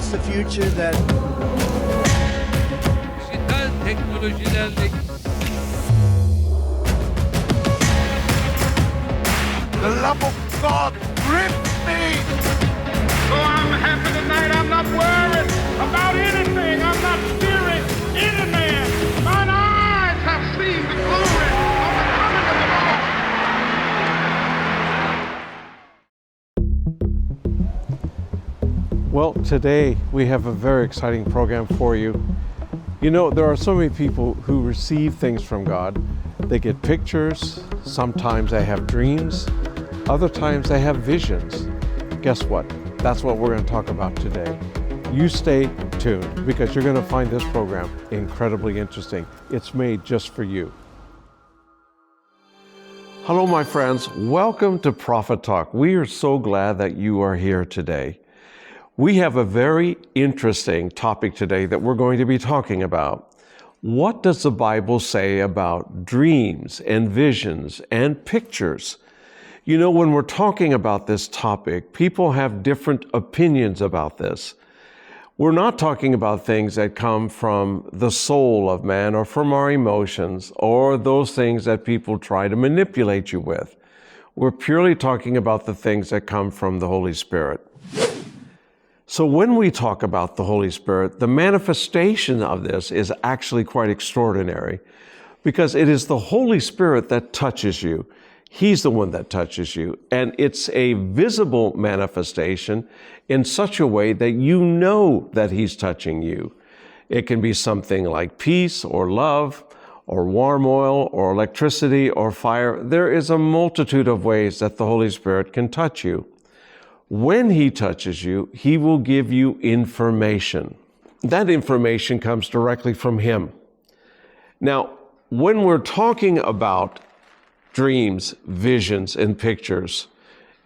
That's the future that... Dijital teknolojilerle The love of God gripped me. So I'm happy tonight. I'm not worried about anything. I'm not fearing any man. Mine eyes have seen the glory of the coming of the Lord. Well, today we have a very exciting program for you. You know, there are so many people who receive things from God. They get pictures, sometimes they have dreams, other times they have visions. Guess what? That's what we're going to talk about today. You stay tuned because you're going to find this program incredibly interesting. It's made just for you. Hello, my friends. Welcome to Prophet Talk. We are so glad that you are here today. We have a very interesting topic today that we're going to be talking about. What does the Bible say about dreams and visions and pictures? You know, when we're talking about this topic, people have different opinions about this. We're not talking about things that come from the soul of man or from our emotions or those things that people try to manipulate you with. We're purely talking about the things that come from the Holy Spirit. So when we talk about the Holy Spirit, the manifestation of this is actually quite extraordinary because it is the Holy Spirit that touches you. He's the one that touches you, and it's a visible manifestation in such a way that you know that He's touching you. It can be something like peace or love or warm oil or electricity or fire. There is a multitude of ways that the Holy Spirit can touch you. When He touches you, He will give you information. That information comes directly from Him. Now, when we're talking about dreams, visions, and pictures,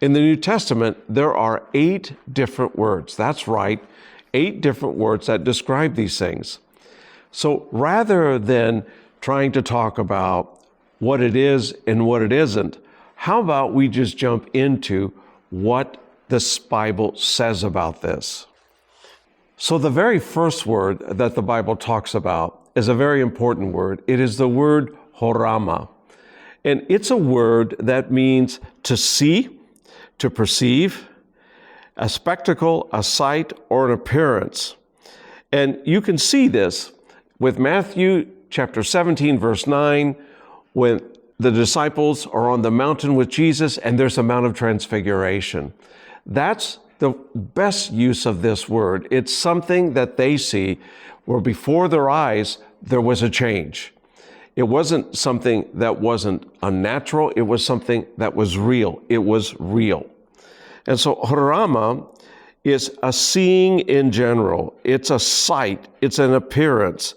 in the New Testament, there are 8 different words. That's right, 8 different words that describe these things. So rather than trying to talk about what it is and what it isn't, how about we just jump into what this Bible says about this? So the very first word that the Bible talks about is a very important word. It is the word horama. And it's a word that means to see, to perceive, a spectacle, a sight, or an appearance. And you can see this with Matthew chapter 17, verse 9, when the disciples are on the mountain with Jesus and there's a Mount of Transfiguration. That's the best use of this word. It's something that they see where before their eyes there was a change. It wasn't something that wasn't unnatural. It was something that was real. It was real. And so horama is a seeing in general. It's a sight. It's an appearance.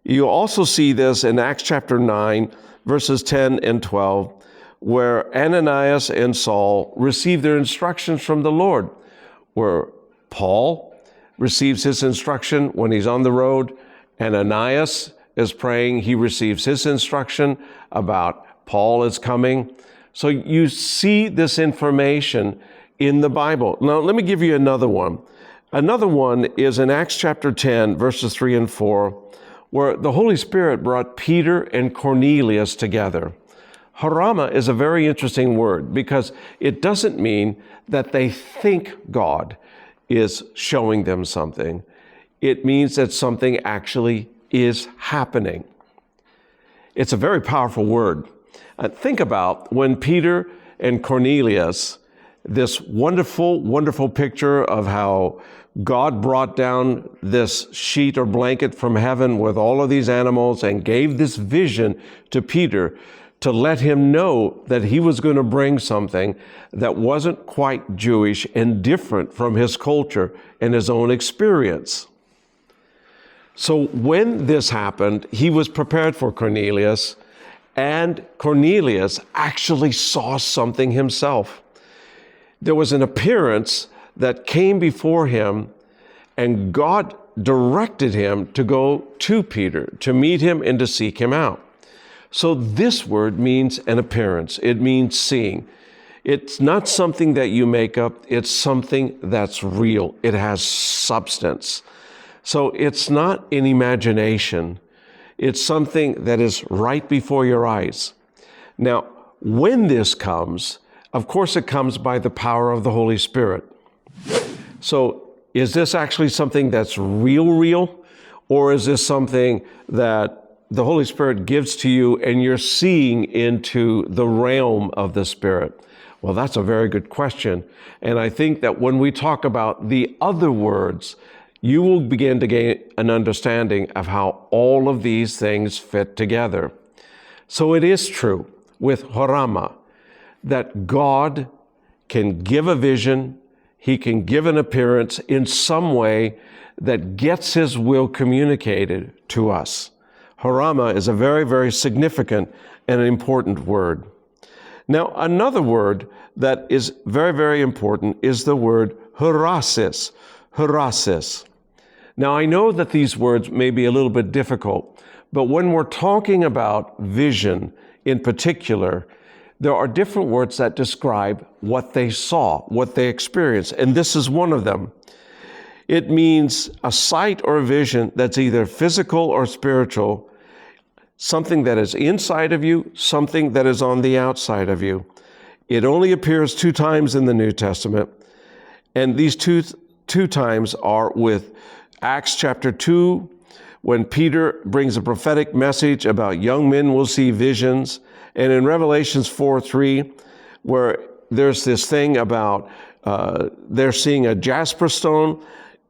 You also see this in Acts chapter 9, verses 10 and 12, where Ananias and Saul receive their instructions from the Lord, where Paul receives his instruction when he's on the road. Ananias is praying. He receives his instruction about Paul is coming. So you see this information in the Bible. Now, let me give you another one. Another one is in Acts chapter 10, verses 3 and 4, where the Holy Spirit brought Peter and Cornelius together. Horama is a very interesting word because it doesn't mean that they think God is showing them something. It means that something actually is happening. It's a very powerful word. Think about when Peter and Cornelius, this wonderful, wonderful picture of how God brought down this sheet or blanket from heaven with all of these animals and gave this vision to Peter to let him know that he was going to bring something that wasn't quite Jewish and different from his culture and his own experience. So when this happened, he was prepared for Cornelius, and Cornelius actually saw something himself. There was an appearance that came before him, and God directed him to go to Peter, to meet him and to seek him out. So this word means an appearance. It means seeing. It's not something that you make up. It's something that's real. It has substance. So it's not an imagination. It's something that is right before your eyes. Now, when this comes, of course it comes by the power of the Holy Spirit. So is this actually something that's real? Or is this something that the Holy Spirit gives to you and you're seeing into the realm of the Spirit? Well, that's a very good question. And I think that when we talk about the other words, you will begin to gain an understanding of how all of these things fit together. So it is true with horama that God can give a vision, He can give an appearance in some way that gets His will communicated to us. Horama is a very, very significant and an important word. Now, another word that is very, very important is the word horasis. Horasis. Now, I know that these words may be a little bit difficult, but when we're talking about vision in particular, there are different words that describe what they saw, what they experienced, and this is one of them. It means a sight or a vision that's either physical or spiritual, something that is inside of you, something that is on the outside of you. It only appears 2 times in the New Testament, and these two times are with Acts chapter 2, when Peter brings a prophetic message about young men will see visions, and in Revelations 4:3, where there's this thing about they're seeing a jasper stone,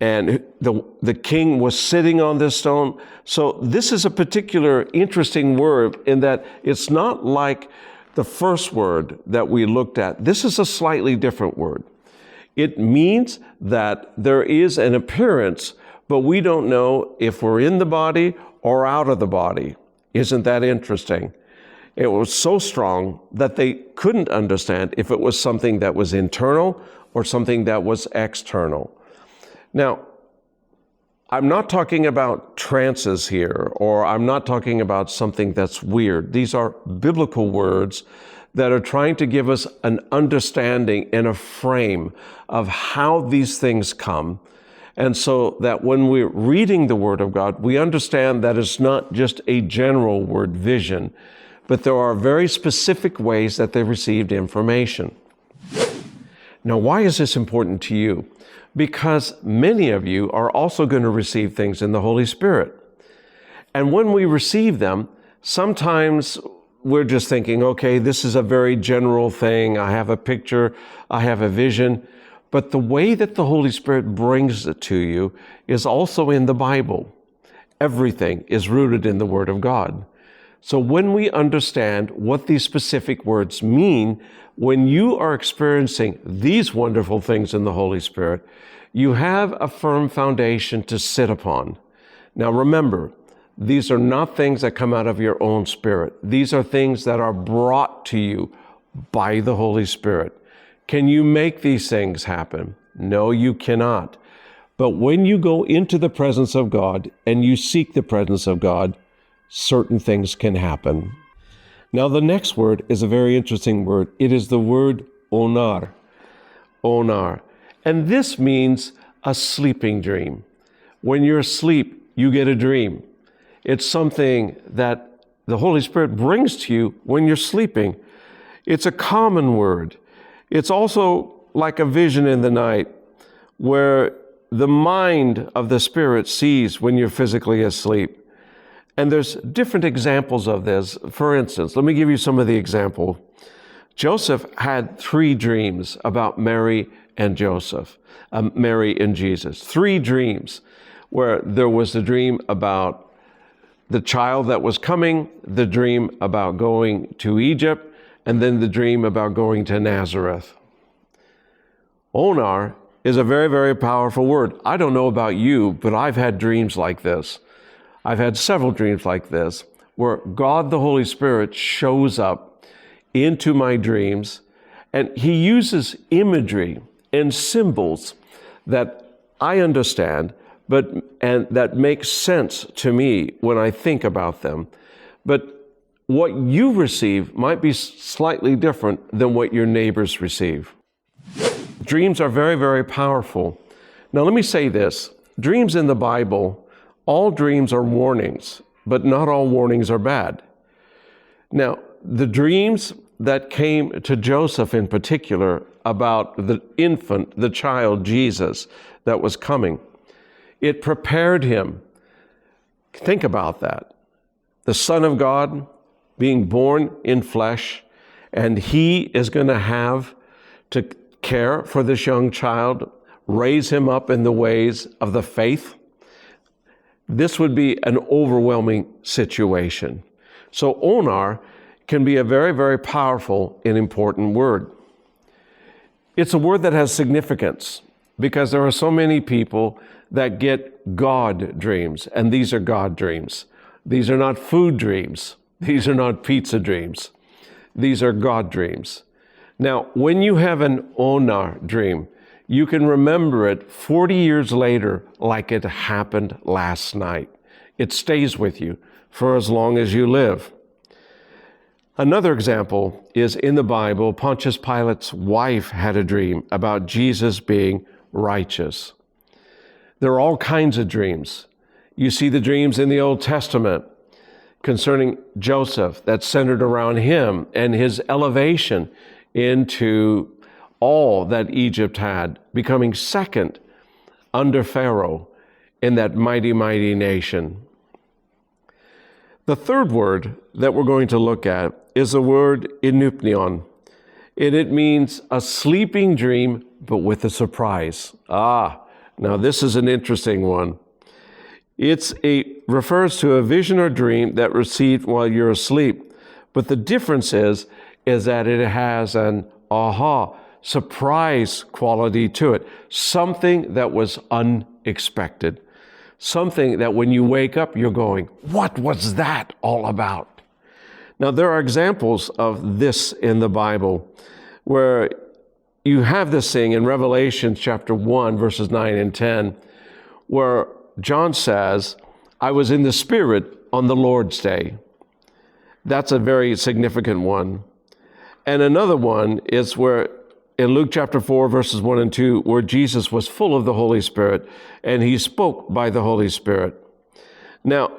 and the king was sitting on this stone. So this is a particular interesting word in that it's not like the first word that we looked at. This is a slightly different word. It means that there is an appearance, but we don't know if we're in the body or out of the body. Isn't that interesting? It was so strong that they couldn't understand if it was something that was internal or something that was external. Now, I'm not talking about trances here, or I'm not talking about something that's weird. These are biblical words that are trying to give us an understanding and a frame of how these things come. And so that when we're reading the Word of God, we understand that it's not just a general word, vision, but there are very specific ways that they received information. Now, why is this important to you? Because many of you are also going to receive things in the Holy Spirit. And when we receive them, sometimes we're just thinking, okay, this is a very general thing. I have a picture, I have a vision. But the way that the Holy Spirit brings it to you is also in the Bible. Everything is rooted in the Word of God. So when we understand what these specific words mean, when you are experiencing these wonderful things in the Holy Spirit, you have a firm foundation to sit upon. Now remember, these are not things that come out of your own spirit. These are things that are brought to you by the Holy Spirit. Can you make these things happen? No, you cannot. But when you go into the presence of God and you seek the presence of God, certain things can happen. Now, the next word is a very interesting word. It is the word onar. Onar. And this means a sleeping dream. When you're asleep, you get a dream. It's something that the Holy Spirit brings to you when you're sleeping. It's a common word. It's also like a vision in the night where the mind of the Spirit sees when you're physically asleep. And there's different examples of this. For instance, let me give you some of the example. Joseph had 3 dreams about Mary and Joseph, Mary and Jesus. 3 dreams where there was the dream about the child that was coming, the dream about going to Egypt, and then the dream about going to Nazareth. Onar is a very, very powerful word. I don't know about you, but I've had dreams like this. I've had several dreams like this, where God, the Holy Spirit, shows up into my dreams, and He uses imagery and symbols that I understand, and that make sense to me when I think about them. But what you receive might be slightly different than what your neighbors receive. Dreams are very, very powerful. Now, let me say this. Dreams in the Bible, all dreams are warnings, but not all warnings are bad. Now, the dreams that came to Joseph in particular about the infant, the child Jesus that was coming, it prepared him. Think about that. The Son of God being born in flesh, and he is going to have to care for this young child, raise him up in the ways of the faith. This would be an overwhelming situation. So onar can be a very, very powerful and important word. It's a word that has significance because there are so many people that get God dreams, and these are God dreams. These are not food dreams. These are not pizza dreams. These are God dreams. Now, when you have an onar dream, you can remember it 40 years later like it happened last night. It stays with you for as long as you live. Another example is in the Bible, Pontius Pilate's wife had a dream about Jesus being righteous. There are all kinds of dreams. You see the dreams in the Old Testament concerning Joseph that centered around him and his elevation into all that Egypt had, becoming second under Pharaoh in that mighty, mighty nation. The third word that we're going to look at is the word inupnion. And it means a sleeping dream, but with a surprise. Now this is an interesting one. It refers to a vision or dream that received while you're asleep. But the difference is that it has an surprise quality to it. Something that was unexpected. Something that when you wake up, you're going, what was that all about? Now, there are examples of this in the Bible where you have this thing in Revelation chapter 1, verses 9 and 10, where John says, I was in the Spirit on the Lord's day. That's a very significant one. And another one is where in Luke chapter 4, verses 1 and 2, where Jesus was full of the Holy Spirit and he spoke by the Holy Spirit. Now,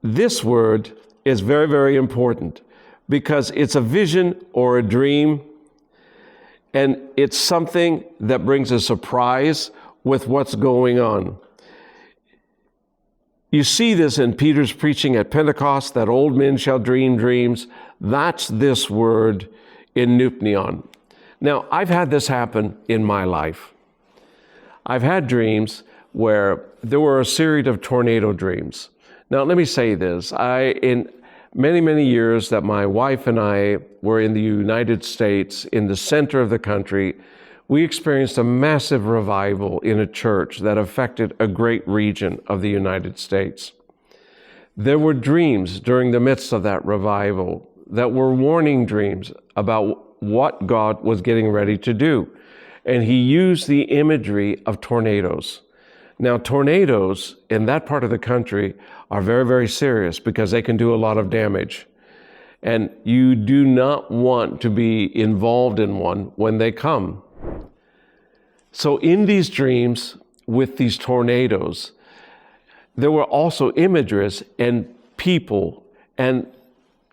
this word is very, very important because it's a vision or a dream, and it's something that brings a surprise with what's going on. You see this in Peter's preaching at Pentecost, that old men shall dream dreams. That's this word, inupnion. Now, I've had this happen in my life. I've had dreams where there were a series of tornado dreams. Now, let me say this. In many, many years that my wife and I were in the United States, in the center of the country, we experienced a massive revival in a church that affected a great region of the United States. There were dreams during the midst of that revival that were warning dreams about what God was getting ready to do. And he used the imagery of tornadoes. Now, tornadoes in that part of the country are very, very serious because they can do a lot of damage. And you do not want to be involved in one when they come. So in these dreams with these tornadoes, there were also images and people, and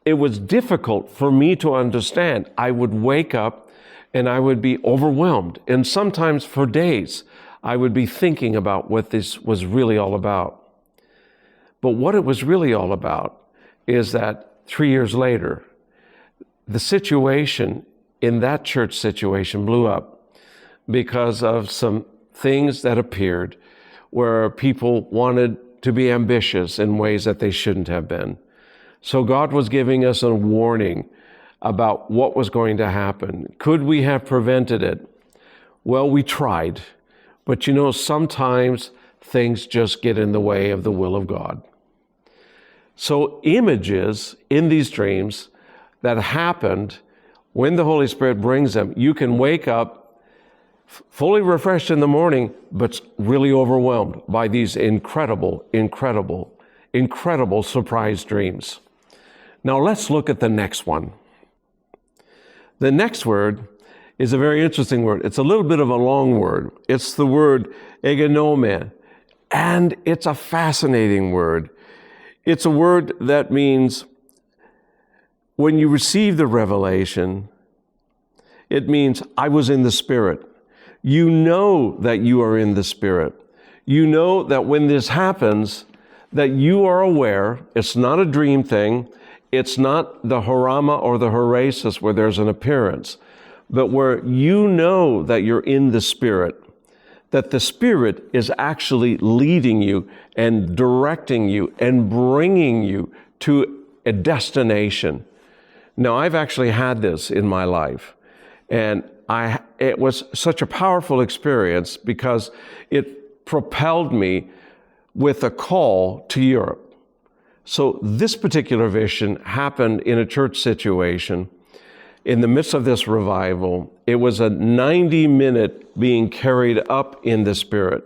it was difficult for me to understand. I would wake up and I would be overwhelmed. And sometimes for days, I would be thinking about what this was really all about. But what it was really all about is that 3 years later, the situation in that church situation blew up because of some things that appeared where people wanted to be ambitious in ways that they shouldn't have been. So God was giving us a warning about what was going to happen. Could we have prevented it? Well, we tried. But you know, sometimes things just get in the way of the will of God. So images in these dreams that happened when the Holy Spirit brings them, you can wake up fully refreshed in the morning, but really overwhelmed by these incredible surprise dreams. Now let's look at the next one. The next word is a very interesting word. It's a little bit of a long word. It's the word egonome, and it's a fascinating word. It's a word that means when you receive the revelation, it means I was in the Spirit. You know that you are in the Spirit. You know that when this happens, that you are aware. It's not a dream thing. It's not the horama or the horasis where there's an appearance, but where you know that you're in the Spirit, that the Spirit is actually leading you and directing you and bringing you to a destination. Now, I've actually had this in my life, and it was such a powerful experience because it propelled me with a call to Europe. So this particular vision happened in a church situation. In the midst of this revival, it was a 90-minute being carried up in the Spirit.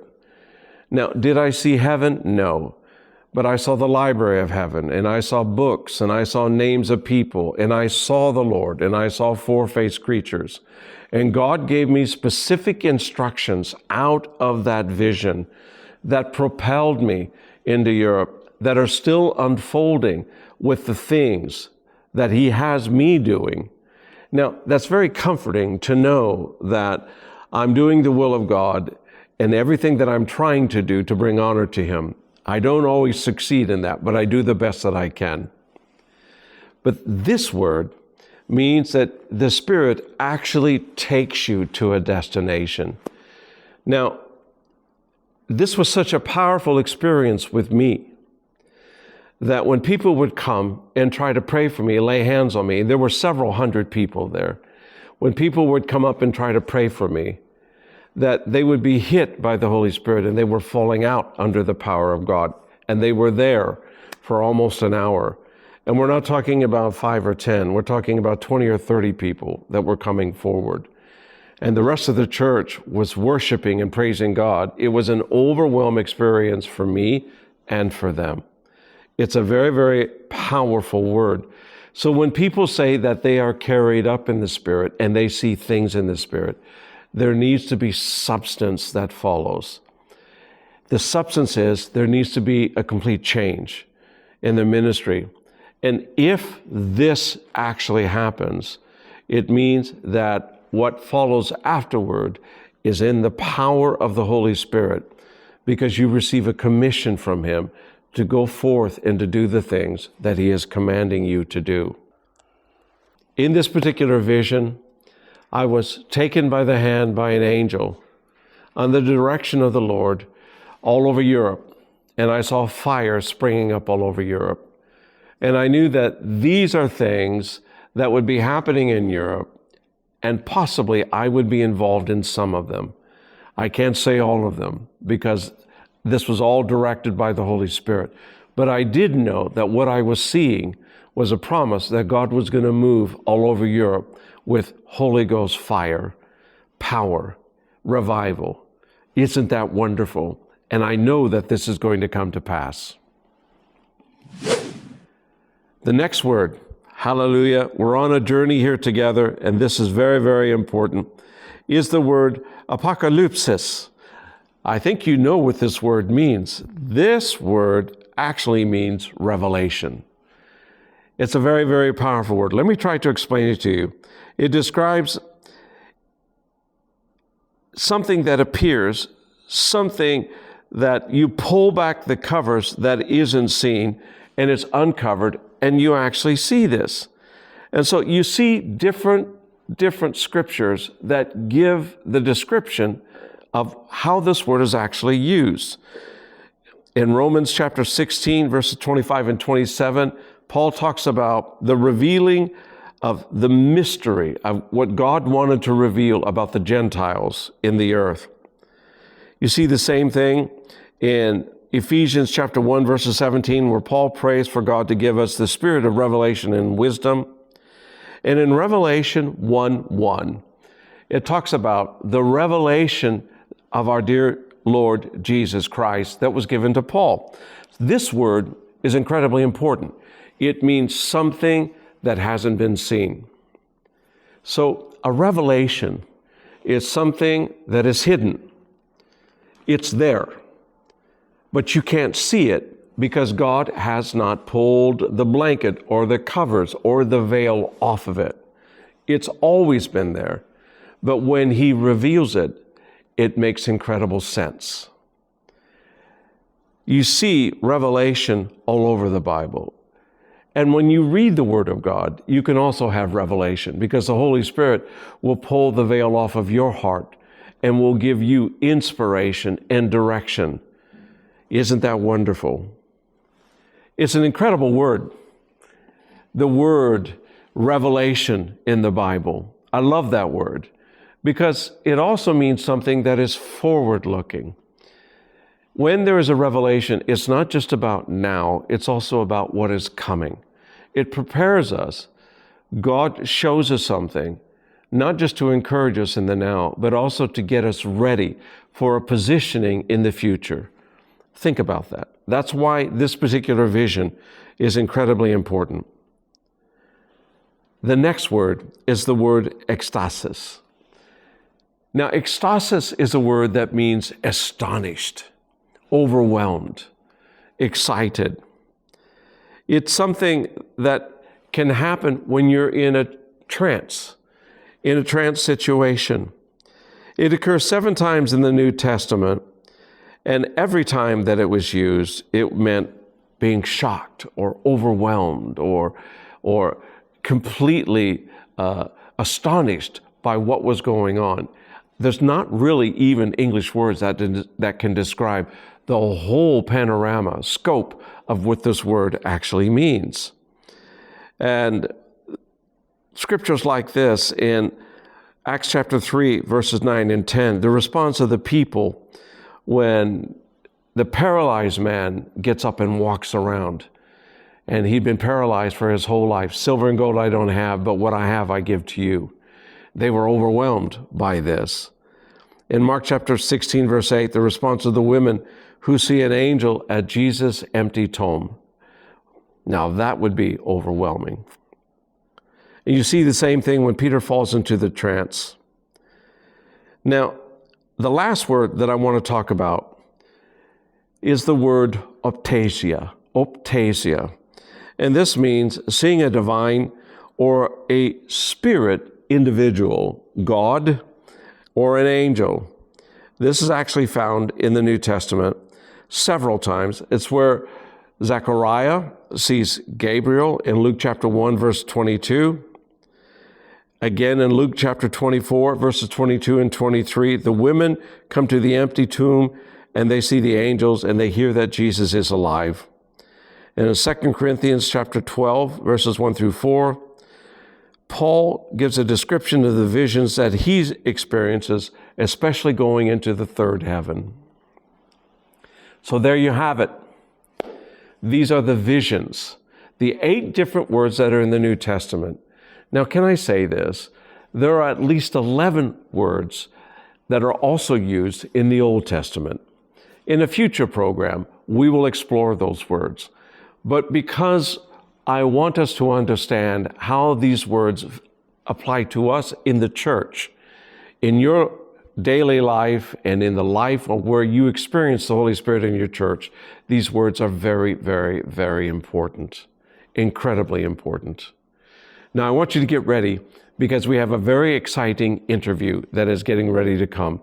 Now, did I see heaven? No. But I saw the library of heaven, and I saw books, and I saw names of people, and I saw the Lord, and I saw four-faced creatures. And God gave me specific instructions out of that vision that propelled me into Europe, that are still unfolding with the things that He has me doing. Now, that's very comforting to know that I'm doing the will of God and everything that I'm trying to do to bring honor to Him. I don't always succeed in that, but I do the best that I can. But this word means that the Spirit actually takes you to a destination. Now, this was such a powerful experience with me that when people would come and try to pray for me, lay hands on me, there were several hundred people there. When people would come up and try to pray for me, that they would be hit by the Holy Spirit and they were falling out under the power of God. And they were there for almost an hour. And we're not talking about 5 or 10. We're talking about 20 or 30 people that were coming forward. And the rest of the church was worshiping and praising God. It was an overwhelming experience for me and for them. It's a very, very powerful word. So when people say that they are carried up in the Spirit and they see things in the Spirit, there needs to be substance that follows. The substance is there needs to be a complete change in the ministry. And if this actually happens, it means that what follows afterward is in the power of the Holy Spirit, because you receive a commission from Him to go forth and to do the things that He is commanding you to do. In this particular vision, I was taken by the hand by an angel under the direction of the Lord all over Europe, and I saw fire springing up all over Europe. And I knew that these are things that would be happening in Europe, and possibly I would be involved in some of them. I can't say all of them because this was all directed by the Holy Spirit. But I did know that what I was seeing was a promise that God was going to move all over Europe with Holy Ghost fire, power, revival. Isn't that wonderful? And I know that this is going to come to pass. The next word, hallelujah, we're on a journey here together, and this is very, very important, is the word apocalypsis. I think you know what this word means. This word actually means revelation. It's a very, very powerful word. Let me try to explain it to you. It describes something that appears, something that you pull back the covers that isn't seen, and it's uncovered, and you actually see this. And so you see different scriptures that give the description of how this word is actually used. In Romans chapter 16, verses 25 and 27, Paul talks about the revealing of the mystery of what God wanted to reveal about the Gentiles in the earth. You see the same thing in Ephesians chapter 1, verses 17, where Paul prays for God to give us the spirit of revelation and wisdom. And in Revelation 1:1, it talks about the revelation of our dear Lord Jesus Christ that was given to Paul. This word is incredibly important. It means something that hasn't been seen. So a revelation is something that is hidden. It's there, but you can't see it because God has not pulled the blanket or the covers or the veil off of it. It's always been there, but when He reveals it, it makes incredible sense. You see revelation all over the Bible. And when you read the Word of God, you can also have revelation because the Holy Spirit will pull the veil off of your heart and will give you inspiration and direction. Isn't that wonderful? It's an incredible word. The word revelation in the Bible. I love that word because it also means something that is forward-looking. When there is a revelation, it's not just about now, it's also about what is coming. It prepares us. God shows us something, not just to encourage us in the now, but also to get us ready for a positioning in the future. Think about that. That's why this particular vision is incredibly important. The next word is the word ecstasis. Now, ecstasis is a word that means astonished, overwhelmed, excited. It's something that can happen when you're in a trance situation. It occurs 7 times in the New Testament, and every time that it was used, it meant being shocked or overwhelmed or completely astonished by what was going on. There's not really even English words that can describe the whole panorama, scope of what this word actually means. And scriptures like this in Acts chapter 3, verses 9 and 10, the response of the people when the paralyzed man gets up and walks around. And he'd been paralyzed for his whole life. Silver and gold I don't have, but what I have I give to you. They were overwhelmed by this. In Mark chapter 16, verse 8, the response of the women who see an angel at Jesus' empty tomb. Now that would be overwhelming. And you see the same thing when Peter falls into the trance. Now, the last word that I want to talk about is the word optasia. Optasia. And this means seeing a divine or a spirit individual, God or an angel. This is actually found in the New Testament several times. It's where Zechariah sees Gabriel in Luke chapter 1, verse 22. Again, in Luke chapter 24, verses 22 and 23, the women come to the empty tomb and they see the angels and they hear that Jesus is alive. And in 2 Corinthians chapter 12, verses 1 through 4, Paul gives a description of the visions that he experiences, especially going into the third heaven. So there you have it. These are the visions, the 8 different words that are in the New Testament. Now, can I say this? There are at least 11 words that are also used in the Old Testament. In a future program, we will explore those words. But because I want us to understand how these words apply to us in the church, in your daily life and in the life of where you experience the Holy Spirit in your church, these words are very, very, very important, incredibly important. Now, I want you to get ready because we have a very exciting interview that is getting ready to come.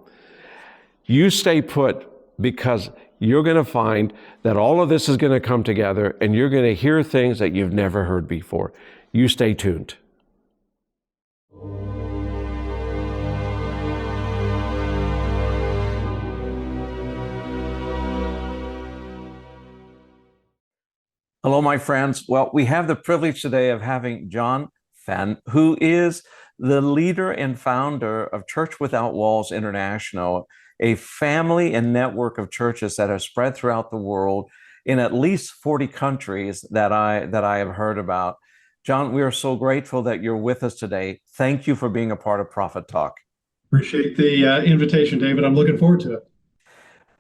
You stay put because you're going to find that all of this is going to come together and you're going to hear things that you've never heard before. You stay tuned. Hello, my friends. Well, we have the privilege today of having John Fenn, who is the leader and founder of Church Without Walls International, a family and network of churches that are spread throughout the world in at least 40 countries that I have heard about. John, we are so grateful that you're with us today. Thank you for being a part of Prophet Talk. Appreciate the invitation, David. I'm looking forward to it.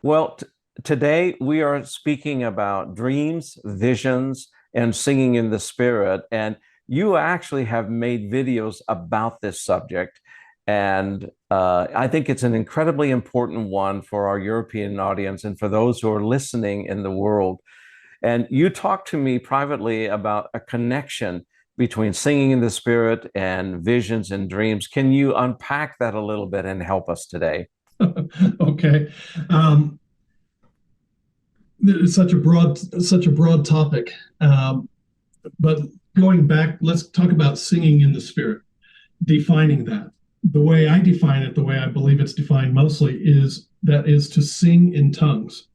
Well, today we are speaking about dreams, visions, and singing in the Spirit. And you actually have made videos about this subject. And I think it's an incredibly important one for our European audience and for those who are listening in the world. And you talked to me privately about a connection between singing in the Spirit and visions and dreams. Can you unpack that a little bit and help us today? Okay. It's such a broad topic. But going back, let's talk about singing in the Spirit, defining that. The way I define it, the way I believe it's defined mostly, is to sing in tongues.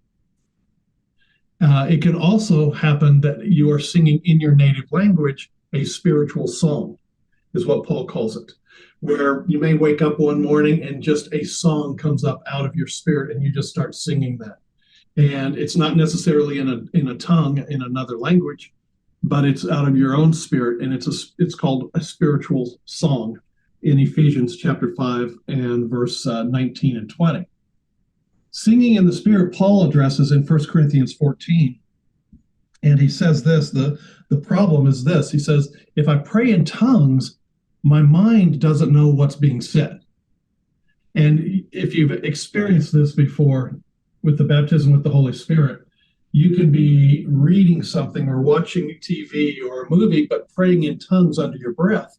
It can also happen that you are singing in your native language a spiritual song, is what Paul calls it, where you may wake up one morning and just a song comes up out of your spirit and you just start singing that. And it's not necessarily in a tongue, in another language, but it's out of your own spirit, and it's called a spiritual song in Ephesians chapter 5 and verse 19 and 20. Singing in the Spirit, Paul addresses in 1 Corinthians 14, and he says this, the problem is this, he says, if I pray in tongues, my mind doesn't know what's being said. And if you've experienced this before with the baptism with the Holy Spirit, you can be reading something or watching TV or a movie, but praying in tongues under your breath.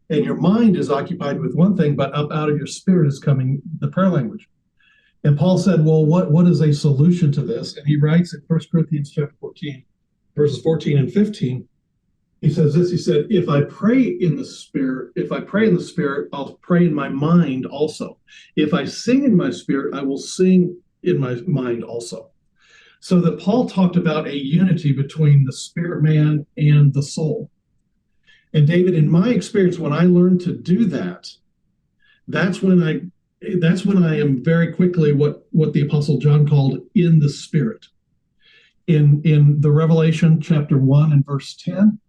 And your mind is occupied with one thing, but up out of your spirit is coming the prayer language. And Paul said, well, what is a solution to this? And he writes in 1 Corinthians chapter 14, verses 14 and 15, he says this, he said, if I pray in the Spirit, I'll pray in my mind also. If I sing in my spirit, I will sing in my mind also. So that Paul talked about a unity between the spirit man and the soul. And David, in my experience, when I learned to do that, that's when I am very quickly what the Apostle John called in the Spirit. In the Revelation chapter 1 and verse 10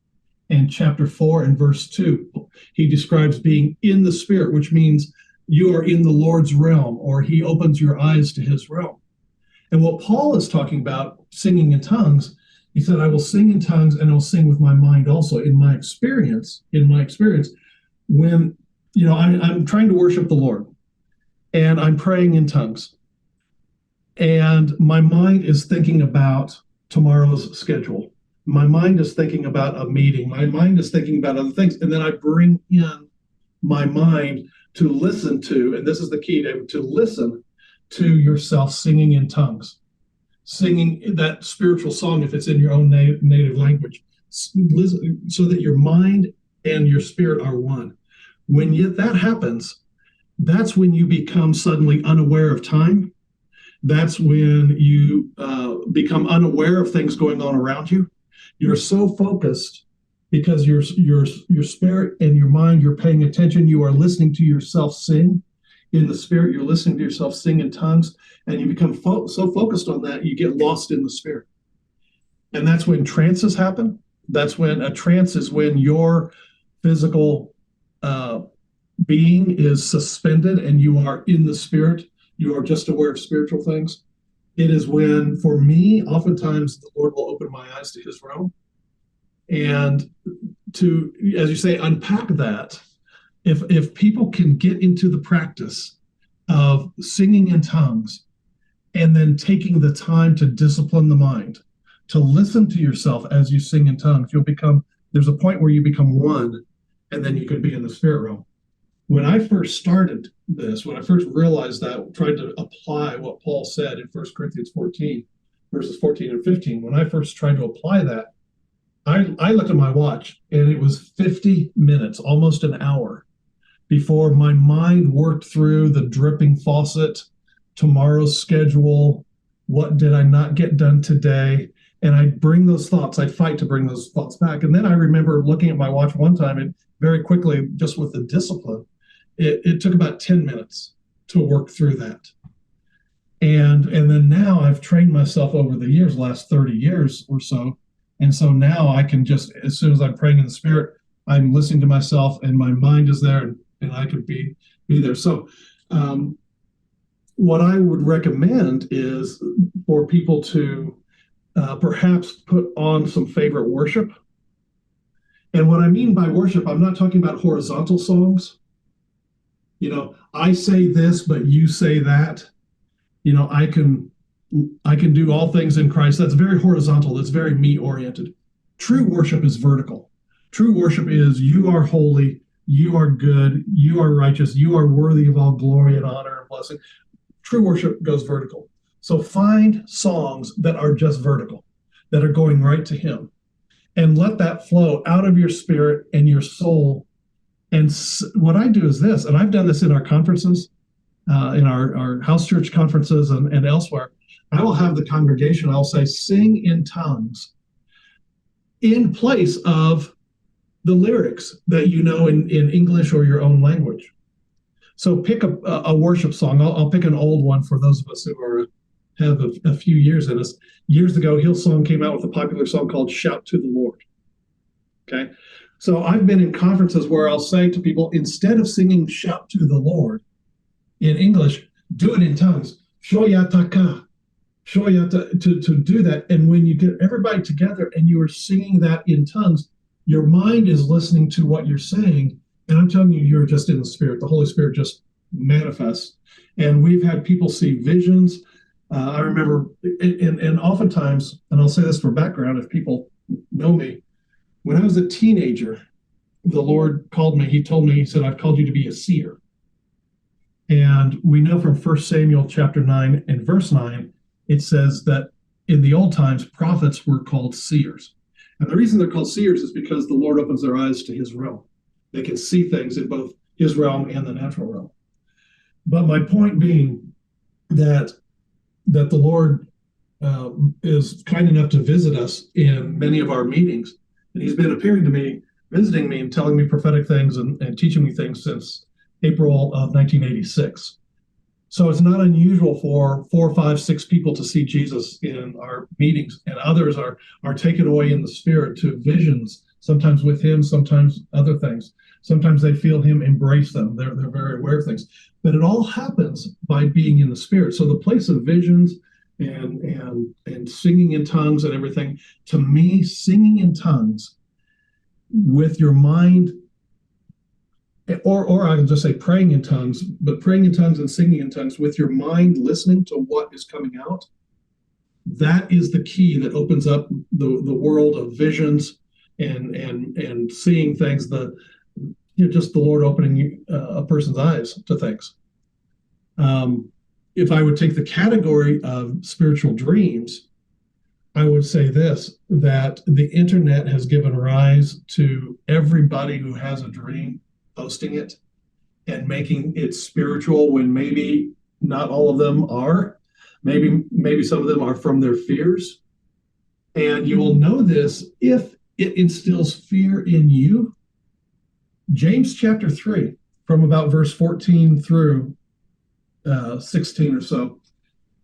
and chapter 4 and verse 2, he describes being in the Spirit, which means you are in the Lord's realm, or he opens your eyes to his realm. And what Paul is talking about, singing in tongues, he said, I will sing in tongues and I'll sing with my mind also. In my experience, when, I'm trying to worship the Lord and I'm praying in tongues and my mind is thinking about tomorrow's schedule. My mind is thinking about a meeting. My mind is thinking about other things. And then I bring in my mind to listen to, and this is the key, David, to listen to yourself singing in tongues, singing that spiritual song if it's in your own native language, so that your mind and your spirit are one. When that happens, that's when you become suddenly unaware of time. That's when you become unaware of things going on around you. You're so focused because your spirit and your mind, you're paying attention. You are listening to yourself sing in the Spirit. You're listening to yourself sing in tongues, and you become so focused on that, you get lost in the Spirit. And that's when trances happen. That's when a trance is when your physical being is suspended and you are in the Spirit. You are just aware of spiritual things. It is when, for me, oftentimes the Lord will open my eyes to his realm. And to, as you say, unpack that, if people can get into the practice of singing in tongues and then taking the time to discipline the mind, to listen to yourself as you sing in tongues, there's a point where you become one, and then you can be in the spirit realm. When I first started this, when I first realized that, tried to apply what Paul said in 1 Corinthians 14, verses 14 and 15, when I first tried to apply that, I looked at my watch, and it was 50 minutes, almost an hour, before my mind worked through the dripping faucet, tomorrow's schedule, what did I not get done today, and I'd bring those thoughts, I'd fight to bring those thoughts back. And then I remember looking at my watch one time, and very quickly, just with the discipline, it took about 10 minutes to work through that. And then now I've trained myself over the years, last 30 years or so. And so now I can just, as soon as I'm praying in the Spirit, I'm listening to myself and my mind is there, and I could be there. So what I would recommend is for people to perhaps put on some favorite worship. And what I mean by worship, I'm not talking about horizontal songs. You know, I say this, but you say that. You know, I can do all things in Christ. That's very horizontal. That's very me-oriented. True worship is vertical. True worship is you are holy, you are good, you are righteous, you are worthy of all glory and honor and blessing. True worship goes vertical. So find songs that are just vertical, that are going right to Him, and let that flow out of your spirit and your soul. And what I do is this, and I've done this in our conferences, in our house church conferences and elsewhere. I will have the congregation, I'll say, sing in tongues in place of the lyrics that you know in English or your own language. So pick a worship song. I'll pick an old one for those of us who have a few years in us. Years ago, Hillsong came out with a popular song called Shout to the Lord. Okay? So I've been in conferences where I'll say to people, instead of singing Shout to the Lord in English, do it in tongues. Shoyataka. Shoyata, to do that. And when you get everybody together and you are singing that in tongues, your mind is listening to what you're saying. And I'm telling you, you're just in the Spirit. The Holy Spirit just manifests. And we've had people see visions. I remember, and oftentimes, and I'll say this for background, if people know me, when I was a teenager, the Lord called me. He told me, He said, I've called you to be a seer. And we know from 1 Samuel chapter 9 and verse 9, it says that in the old times, prophets were called seers. And the reason they're called seers is because the Lord opens their eyes to His realm. They can see things in both His realm and the natural realm. But my point being that the Lord is kind enough to visit us in many of our meetings. And He's been appearing to me, visiting me and telling me prophetic things and teaching me things since April of 1986. So it's not unusual for 4, 5, 6 people to see Jesus in our meetings, and others are taken away in the Spirit to visions, sometimes with Him, sometimes other things. Sometimes they feel Him embrace them. They're very aware of things. But it all happens by being in the Spirit. So the place of visions and singing in tongues and everything, to me, singing in tongues with your mind, or I can just say praying in tongues, but praying in tongues and singing in tongues with your mind listening to what is coming out, that is the key that opens up the world of visions and seeing things, just the Lord opening a person's eyes to things. If I would take the category of spiritual dreams, I would say this, that the internet has given rise to everybody who has a dream posting it and making it spiritual when maybe not all of them are. Maybe some of them are from their fears. And you will know this if it instills fear in you. James chapter 3, from about verse 14 through 16 or so,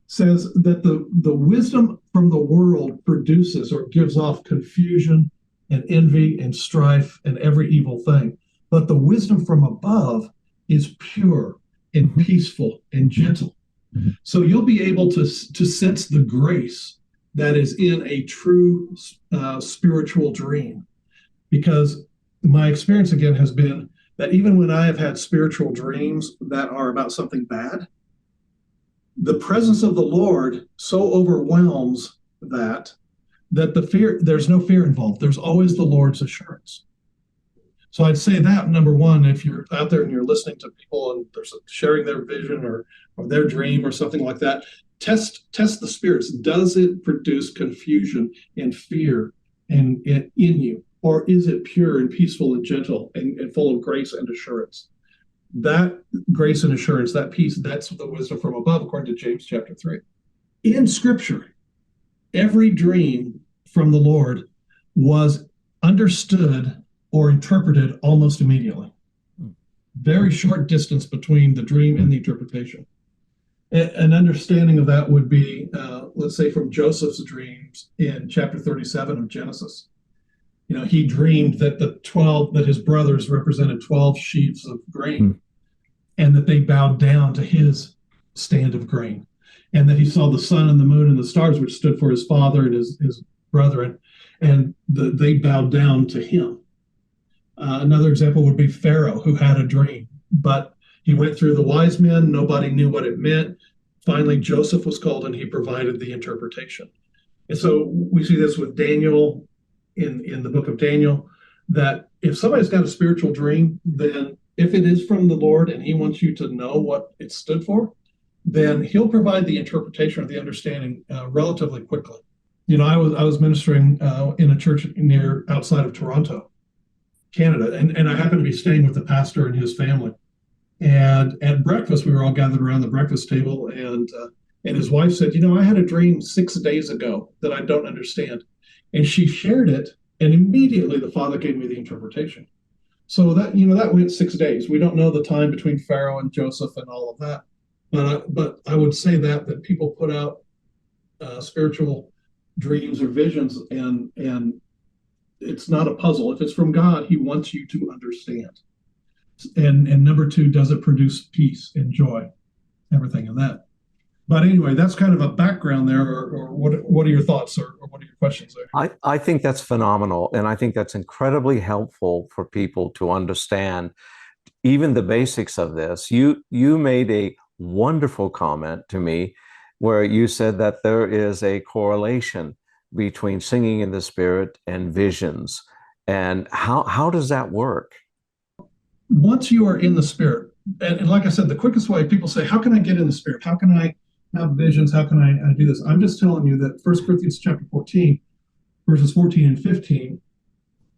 says that the wisdom from the world produces or gives off confusion and envy and strife and every evil thing. But the wisdom from above is pure and peaceful and gentle. So you'll be able to sense the grace that is in a true spiritual dream. Because my experience, again, has been that even when I have had spiritual dreams that are about something bad, the presence of the Lord so overwhelms that there's no fear involved. There's always the Lord's assurance. So I'd say that, number one, if you're out there and you're listening to people and they're sharing their vision or their dream or something like that, test the spirits. Does it produce confusion and fear in you? Or is it pure and peaceful and gentle and full of grace and assurance? That grace and assurance, that peace, that's the wisdom from above, according to James chapter 3. In Scripture, every dream from the Lord was understood or interpreted almost immediately. Very short distance between the dream and the interpretation. An understanding of that would be, let's say, from Joseph's dreams in chapter 37 of Genesis. You know, he dreamed that that his brothers represented 12 sheaves of grain, and that they bowed down to his stand of grain. and that he saw the sun and the moon and the stars, which stood for his father and his brethren, and they bowed down to him. Another example would be Pharaoh, who had a dream, but he went through the wise men. Nobody knew what it meant. Finally, Joseph was called, and he provided the interpretation. And so we see this with Daniel in the book of Daniel, that if somebody's got a spiritual dream, then if it is from the Lord and he wants you to know what it stood for, then he'll provide the interpretation or the understanding relatively quickly. You know, I was ministering in a church outside of Toronto, Canada, and I happened to be staying with the pastor and his family. And at breakfast, we were all gathered around the breakfast table, and his wife said, I had a dream 6 days ago that I don't understand. And she shared it, and immediately the Father gave me the interpretation. So that went 6 days. We don't know the time between Pharaoh and Joseph and all of that. But I would say that people put out spiritual dreams or visions, and it's not a puzzle. If it's from God, he wants you to understand. And number two, does it produce peace and joy? Everything in that. But anyway, that's kind of a background there, or what are your thoughts, or what are your questions there? I think that's phenomenal, and I think that's incredibly helpful for people to understand even the basics of this. You made a wonderful comment to me where you said that there is a correlation between singing in the Spirit and visions. And how does that work? Once you are in the Spirit, and like I said, the quickest way, people say, how can I get in the Spirit? How can I have visions? How can I do this? I'm just telling you that 1 Corinthians chapter 14, verses 14 and 15,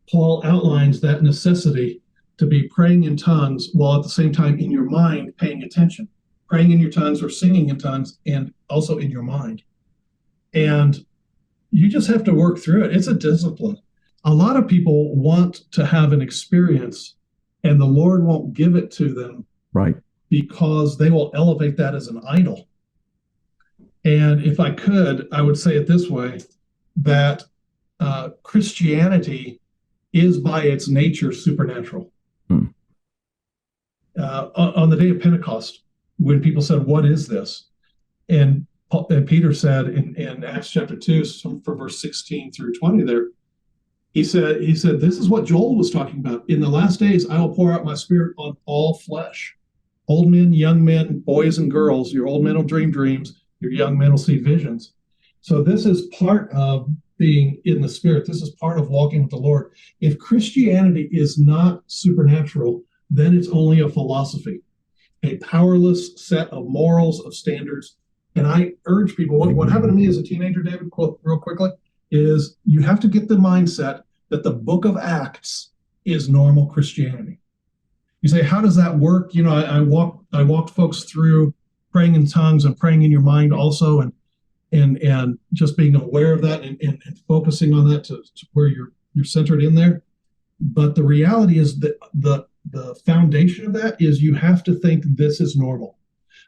Paul outlines that necessity to be praying in tongues while at the same time in your mind paying attention. Praying in your tongues or singing in tongues, and also in your mind. And you just have to work through it. It's a discipline. A lot of people want to have an experience, and the Lord won't give it to them, right? Because they will elevate that as an idol. And if I could, I would say it this way, that Christianity is by its nature supernatural. On the day of Pentecost, when people said, what is this? And Peter said in Acts chapter 2, from verse 16 through 20 there, he said, this is what Joel was talking about. In the last days, I will pour out my Spirit on all flesh. Old men, young men, boys and girls. Your old men will dream dreams. Your young men will see visions. So this is part of being in the Spirit. This is part of walking with the Lord. If Christianity is not supernatural, then it's only a philosophy, a powerless set of morals, of standards. And I urge people, what happened to me as a teenager, David, real quickly, is you have to get the mindset that the book of Acts is normal Christianity. You say, how does that work? I walked folks through praying in tongues and praying in your mind also, and just being aware of that and focusing on that to where you're centered in there. But the reality is that the foundation of that is you have to think this is normal.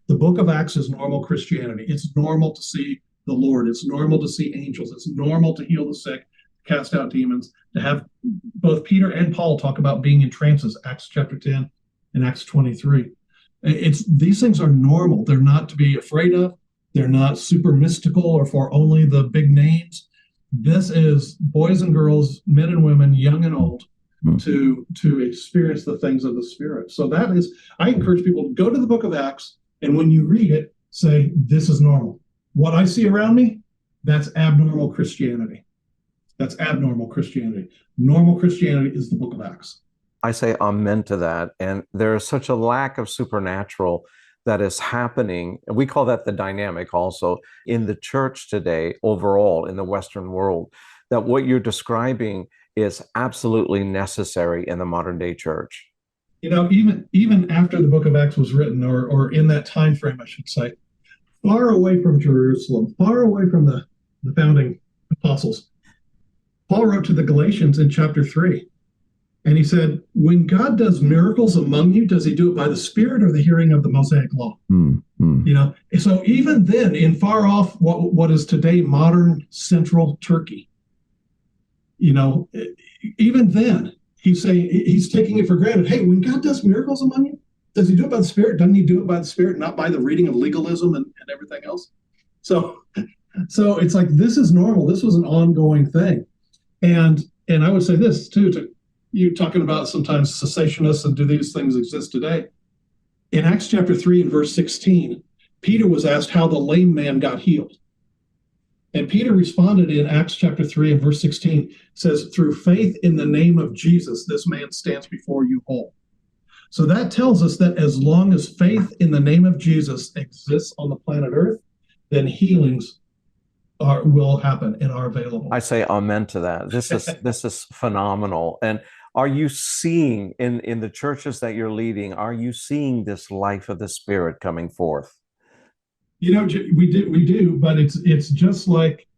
The book of Acts is normal Christianity. It's normal to see the Lord. It's normal to see angels. It's normal to heal the sick, cast out demons, to have both Peter and Paul talk about being in trances, Acts chapter 10 and Acts 23. These things are normal. They're not to be afraid of. They're not super mystical or for only the big names. This is boys and girls, men and women, young and old, to experience the things of the Spirit. So I encourage people to go to the book of Acts, and when you read it, say, this is normal. What I see around me, that's abnormal Christianity. That's abnormal Christianity. Normal Christianity is the book of Acts. I say amen to that. And there is such a lack of supernatural that is happening. And we call that the dynamic also in the church today, overall in the Western world, that what you're describing is absolutely necessary in the modern day church. Even after the book of Acts was written, or in that time frame, I should say, far away from Jerusalem, far away from the founding apostles, Paul wrote to the Galatians in chapter 3, and he said, when God does miracles among you, does he do it by the Spirit or the hearing of the Mosaic law? So even then, in far off what is today modern central Turkey, even then, he's saying, he's taking it for granted. Hey, when God does miracles among you, does he do it by the Spirit? Doesn't he do it by the Spirit, not by the reading of legalism and everything else? So it's like, this is normal. This was an ongoing thing. And I would say this too, to you talking about sometimes cessationists and do these things exist today. In Acts chapter 3 and verse 16, Peter was asked how the lame man got healed. And Peter responded in Acts chapter 3 and verse 16, says, through faith in the name of Jesus, this man stands before you whole. So that tells us that as long as faith in the name of Jesus exists on the planet Earth, then healings will happen and are available. I say amen to that. This is phenomenal. And are you seeing in the churches that you're leading, are you seeing this life of the Spirit coming forth? You know, we do, but it's just like,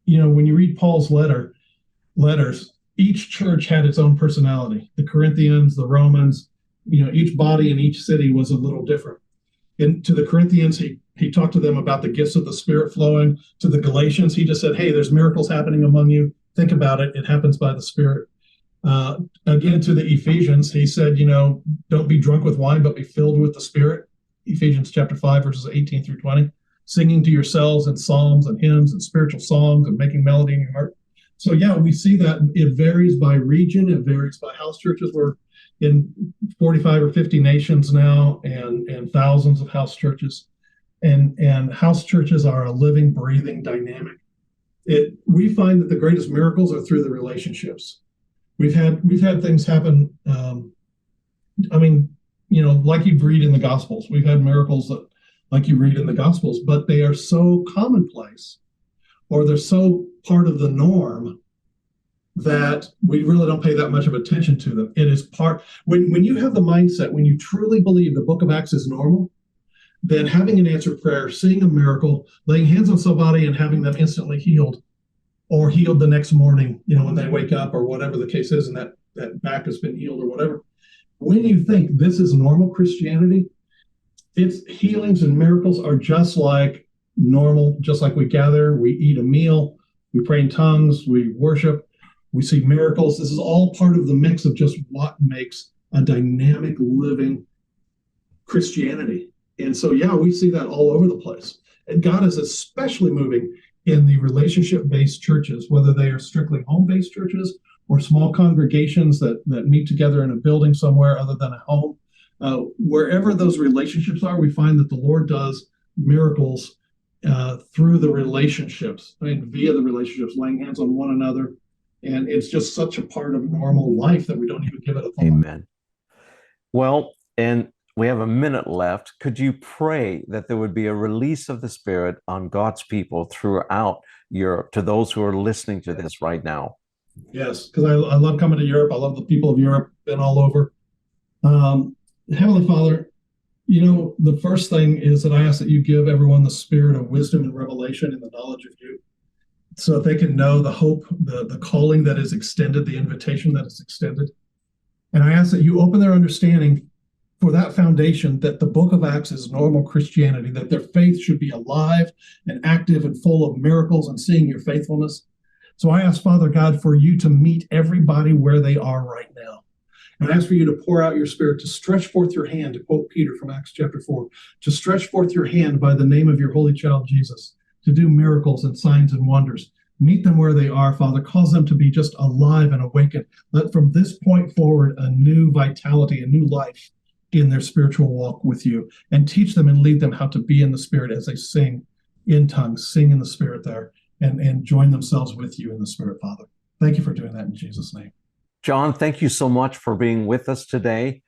you know, when you read Paul's letters, each church had its own personality. The Corinthians, the Romans, you know, each body in each city was a little different. And to the Corinthians, he talked to them about the gifts of the Spirit flowing. To the Galatians, he just said, hey, there's miracles happening among you. Think about it. It happens by the Spirit. Again, to the Ephesians, he said, you know, don't be drunk with wine, but be filled with the Spirit. Ephesians chapter 5, verses 18 through 20. Singing to yourselves in psalms and hymns and spiritual songs and making melody in your heart. So yeah, we see that it varies by region. It varies by house churches. We're in 45 or 50 nations now, and thousands of house churches. And house churches are a living, breathing dynamic. We find that the greatest miracles are through the relationships. We've had things happen. I mean, you know, like you read in the Gospels. We've had miracles that, like you read in the Gospels, but they are so commonplace, or they're so part of the norm, that we really don't pay that much of attention to them. It is part, when you have the mindset, when you truly believe the book of Acts is normal, then having an answered prayer, seeing a miracle, laying hands on somebody and having them instantly healed, or healed the next morning, you know, when they wake up or whatever the case is, and that back has been healed or whatever. When you think this is normal Christianity, its healings and miracles are just like normal, just like we gather, we eat a meal, we pray in tongues, we worship, we see miracles. This is all part of the mix of just what makes a dynamic, living Christianity. And so, yeah, we see that all over the place. And God is especially moving in the relationship-based churches, whether they are strictly home-based churches or small congregations that meet together in a building somewhere other than a home. Wherever those relationships are, we find that the Lord does miracles through the relationships, I mean, via the relationships, laying hands on one another. And it's just such a part of normal life that we don't even give it a thought. Amen. Well, and we have a minute left. Could you pray that there would be a release of the Spirit on God's people throughout Europe, to those who are listening to this right now? Yes, because I love coming to Europe. I love the people of Europe, been all over. Heavenly Father, you know, the first thing is that I ask that you give everyone the spirit of wisdom and revelation and the knowledge of you, so that they can know the hope, the calling that is extended, the invitation that is extended. And I ask that you open their understanding for that foundation, that the book of Acts is normal Christianity, that their faith should be alive and active and full of miracles and seeing your faithfulness. So I ask, Father God, for you to meet everybody where they are right now. And I ask for you to pour out your Spirit, to stretch forth your hand, to quote Peter from Acts chapter 4, to stretch forth your hand by the name of your holy child Jesus, to do miracles and signs and wonders. Meet them where they are, Father. Cause them to be just alive and awakened. Let from this point forward a new vitality, a new life in their spiritual walk with you, and teach them and lead them how to be in the Spirit as they sing in tongues, sing in the Spirit there, and join themselves with you in the Spirit, Father. Thank you for doing that in Jesus' name. John, thank you so much for being with us today,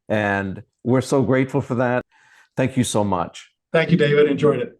and we're so grateful for that. Thank you so much. Thank you, David. Enjoyed it.